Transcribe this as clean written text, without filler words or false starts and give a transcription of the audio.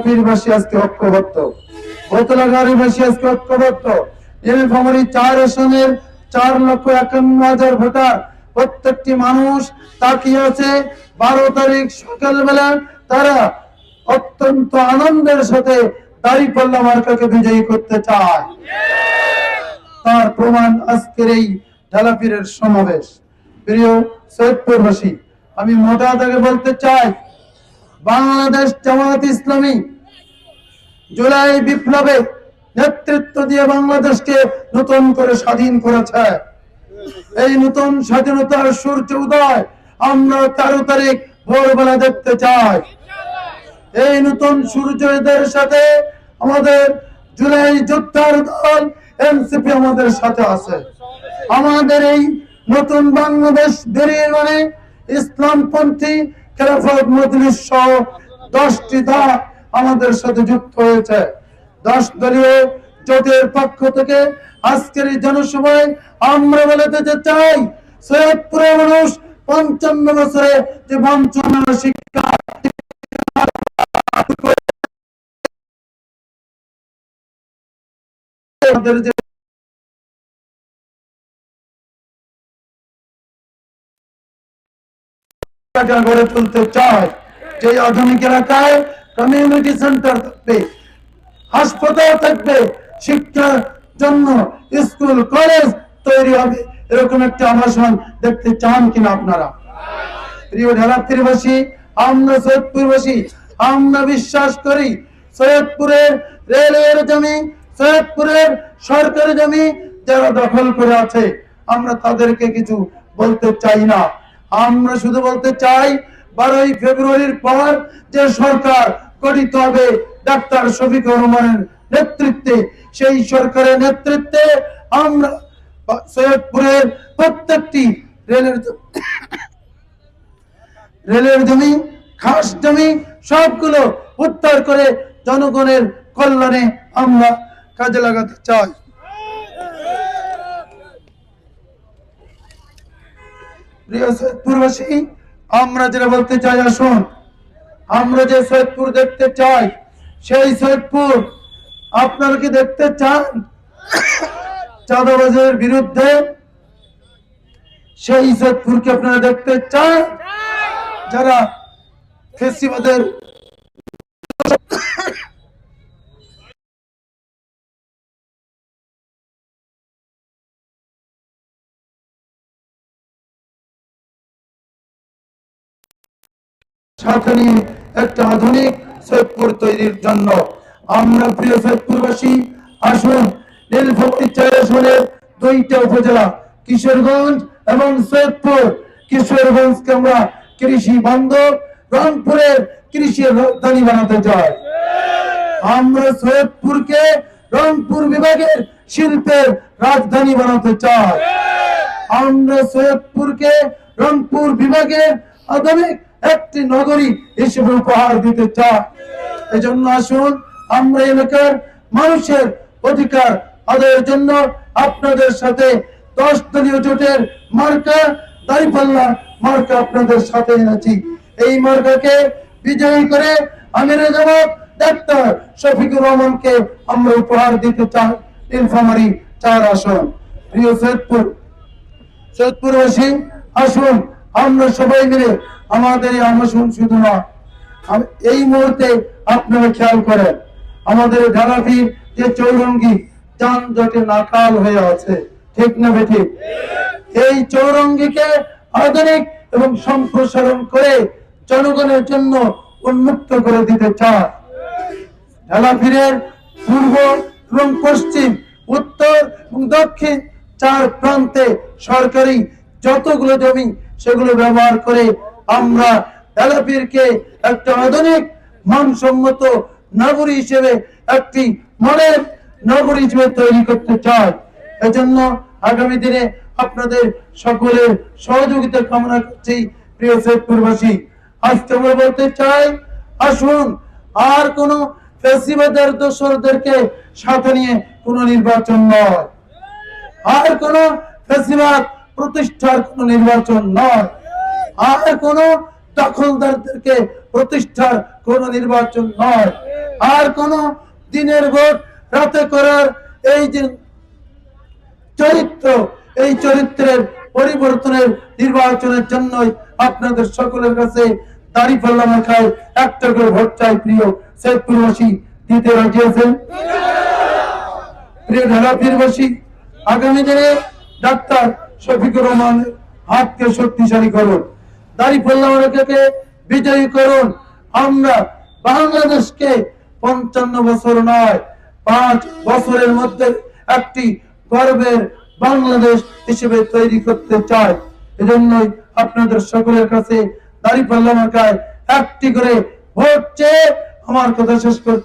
ঢালাপীরবাসী আজকে ঐক্যবদ্ধ, বোতলাগাড়িবাসী আজকে ঐক্যবদ্ধ। নীলফামারী 4 আসনের 4,51,000 ভোটার, প্রত্যেকটি মানুষ তাকিয়ে আছে 12 তারিখ সকালবেলা তারা অত্যন্ত আনন্দের সাথে দাঁড়িপাল্লা মার্কাকে বিজয়ী করতে চায়। তার প্রমাণ আজকের এই ঢালাপীরের সমাবেশ। প্রিয় সৈয়দপুরবাসী, আমি মোটা দাগে বলতে চাই, বাংলাদেশ জামায়াত ইসলামী জুলাই বিপ্লবে নেতৃত্ব দিয়ে বাংলাদেশকে নতুন করে স্বাধীন করেছে। এই নতুন স্বাধীনতার সূর্য উদয় আমরা 13 তারিখ ভোরবেলা দেখতে চাই। এই নতুন সূর্যোদয়ের সাথে আমাদের জুলাই যোদ্ধার দল এনসিপি আমাদের সাথে আছে। আমাদের এই নতুন বাংলাদেশ বেরিয়ে ইসলামপন্থী খেলাফত মজলিস সহ 10টি দল আমাদের সাথে যুক্ত হয়েছে। 10 দলীয় জোটের পক্ষ থেকে আজকের এই জনসভায় আমরা বলে দিতে চাই, সৈয়দপুরের মানুষ 55 বছরে যে বঞ্চনা শিক্ষা গড়ে তুলতে চায়। যে আধুনিক এলাকায় কমিউনিটি সেন্টার থাকবে, হাসপাতাল থাকবে, শিক্ষার জন্য স্কুল কলেজ তৈরি হবে, এরকম একটা আবাসন দেখতে চান কিনা আপনারা? প্রিয় ঢালাপীরবাসী, আমরা সৈয়দপুরবাসী, আমরা বিশ্বাস করি সৈয়দপুরের রেলওয়ের জমি, সৈয়দপুরের সরকারি জমি যারা দখল করে আছে আমরা তাদেরকে কিছু বলতে চাই না। আমরা শুধু বলতে চাই 12ই ফেব্রুয়ারির পর যে সরকার গঠিত হবে ডাক্তার শফিকুর রহমানের নেতৃত্বে, সেই সরকারের নেতৃত্বে আমরা সৈয়দপুরের প্রত্যেকটি রেলের জমি, খাস জমি সবগুলো উদ্ধার করে জনগণের কল্যাণে আমরা কাজে লাগাতে চাই। প্রিয় সৈয়দপুরবাসী, আমরা যেটা বলতে চাই, আসুন আমরা যে সৈয়দপুর দেখতে চাই সেই সৈয়দপুর আপনারা কি দেখতে চান? চাঁদাবাজের বিরুদ্ধে সেই সৈয়দপুরকে আপনারা দেখতে চান? যারা ফেসিবাদের সাথে নিয়ে একটা আধুনিক সৈয়দপুর তৈরির জন্য আমরা প্রিয় সৈয়দপুরবাসী আসুন নীলফামারী 4 আসনের 2টা উপজেলা কিশোরগঞ্জ এবং সৈয়দপুর, কিশোরগঞ্জকে আমরা কৃষি বান্ধব, রংপুরের কৃষির রাজধানী বানাতে চাই। আমরা সৈয়দপুরকে রংপুর বিভাগের শিল্পের রাজধানী বানাতে চাই। আমরা সৈয়দপুরকে রংপুর বিভাগের আধুনিক একটি নগরী হিসেবে উপহার দিতে চাই। এজন্য আসুন আমরা এলাকার মানুষের অধিকার আদায়ের জন্য আপনাদের সাথে 10 দলীয় জোটের মার্কা দাঁড়িপাল্লা মার্কা আপনাদের সাথে এনেছি। এই মার্কাকে বিজয়ী করে আমির জামাত ডাক্তার শফিকুর রহমানকে আমরা উপহার দিতে চাই নীলফামারী 4 আসন। প্রিয় সৈয়দপুরবাসী, আসুন আমরা সবাই মিলে আমাদের এই আসন শুধু না, এই মুহূর্তে আপনারা খেয়াল করেন আমাদের ঢালাপীর যে চৌরঙ্গি যানজটে নাকাল হয়ে আছে, ঠিক না বেঠিক? এই চৌরঙ্গিকে আধুনিক এবং সম্প্রসারণ করে জনগণের জন্য উন্মুক্ত করে দিতে চায়। ঢালাপীরের পূর্ব এবং পশ্চিম, উত্তর এবং দক্ষিণ 4 প্রান্তে সরকারি যতগুলো জমি সেগুলো ব্যবহার করে আমরা ঢালাপীরকে একটা আধুনিক মানসম্মত নগরী হিসেবে, একটি মডেল নগরী হিসেবে তৈরি করতে চাই। এজন্য আগামী দিনে আপনাদের সকলের সহযোগিতা কামনা করছি। প্রিয় সৈয়দপুরবাসী, আজকে আমরা বলতে চাই, আসুন আর কোন ফ্যাসিবাদের দোসরদেরকে সাথে নিয়ে কোন নির্বাচন নয়, আর কোন ফ্যাসিবাদ প্রতিষ্ঠার কোন নির্বাচন নয়, আর কোন দখলদারদেরকে প্রতিষ্ঠার কোন নির্বাচন নয়। আর কোন দিনের ভোট রাতে করার এই যে চরিত্র, এই চরিত্রের পরিবর্তনের নির্বাচনের জন্যই আপনাদের সকলের কাছে দাঁড়িপাল্লা মার্কায় একটা করে ভোট চাই। প্রিয় সৈয়দপুরবাসী, দিতে রাজি আছেন? প্রিয় ঢাকাবাসী, আগামী দিনে ডাক্তার শফিকুর রহমানের হাতকে শক্তিশালী করুন, দাঁড়িপাল্লা মার্কাকে বিজয়ী করুন। আমরা বাংলাদেশকে 55 বছর নয়, 5 বছরের মধ্যে একটি গর্বের বাংলাদেশ হিসেবে তৈরি করতে চাই। এজন্যই আপনাদের সকলের কাছে দাঁড়িপাল্লা মার্কায় একটি করে ভোট চেয়ে আমার কথা শেষ করছি।